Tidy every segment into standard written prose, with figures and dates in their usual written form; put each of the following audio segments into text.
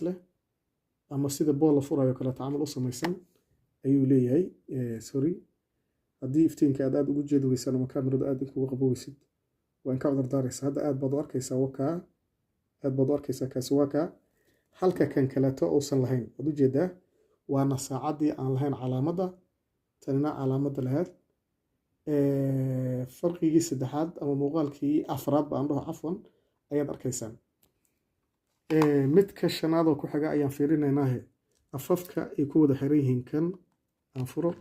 له أما سيدا بولا فرا يو كلا تعامل أصميسان أيو ليهي سوري هدي إفتين كأداد وجد ويسان وكاميرا آدك وقبو ويسد وإن كعذر داريس هذا آد بدوار كيسا وكا آد بدوار كيسا كاسواكا halka kan kaleeto uusan lahayn wad u jeedaa waana saacadii aan lahayn calaamada tanina calaamada lahayd farqigii saddexaad ama muuqaalkii afraad baan dhaho cafwan ayaad arkaysaan midka shanaad oo ku xiga ayaan fiirinaynaa afafka ay ku wada xiran yihiin kan aan furo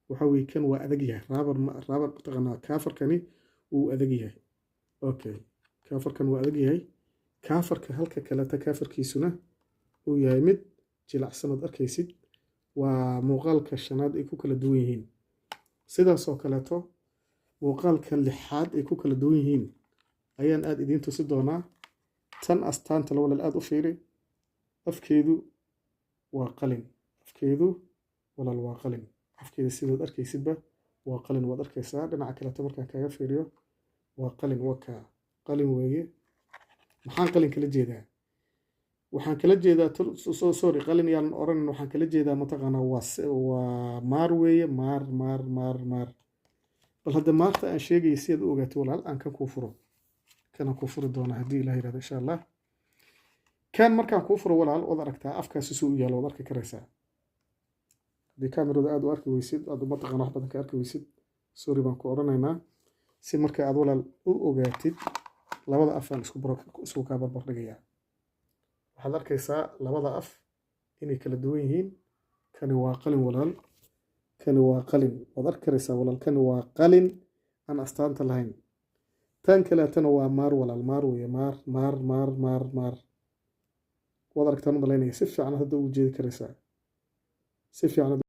waxa weeye kan waa adag yahay raabar taqana kaafarkani uu adag yahay okay kaafarkan waa adag yahay kaafarka halka kaleeto kaafarkiisuna uu yahay mid jilacsan ad arkaysid waa muuqaalka shanaad ay ku kala duwan yihiin sidaas oo kaleeto muuqaalka lixaad ay ku kala duwan yihiin ayaan aad idiin tusi doonaa tan astaanta la walaal aad u fiiri afkeedu waa qalin afkeedu walaal waa qalin afkeedu sidaad arkaysidba waa qalin waad arkaysaa dhinaca kaleeto markaan kaaga fiiriyo waa qalin waka qalin weeye maxaan qalin kala jeedaa waxaan kala jeedaa sorry qalin yaan oran waxaan kala jeedaa mataqaana waa maar weeye maar bal hadda maarta aan sheegay si aad u ogaato walaal aan kan ku furo kana ku furi doona hadii ilaahay yiraahdo insha Allah kan markaan ku furo walaal wad aragtaa afkaasi soo u yaalo wad arki karaysaa hadii kaamirada aad u arki weysid aad mataqaana wax badan ka arki weysid sorry baan ku oranaynaa si marka aad walaal u ogaatid labada af aan isku ka barbar dhigayaa waxaad arkaysaa labada af inay kala duwan yihiin kani waa qalin walaal kani waa qalin waad arki karaysaa walaal kani waa qalin aan astaanta lahayn tan kaleetana waa maar walaal maar weeye maar waad aragtaan u malaynaya si fiican hadda u jeedi karaysaa si fiican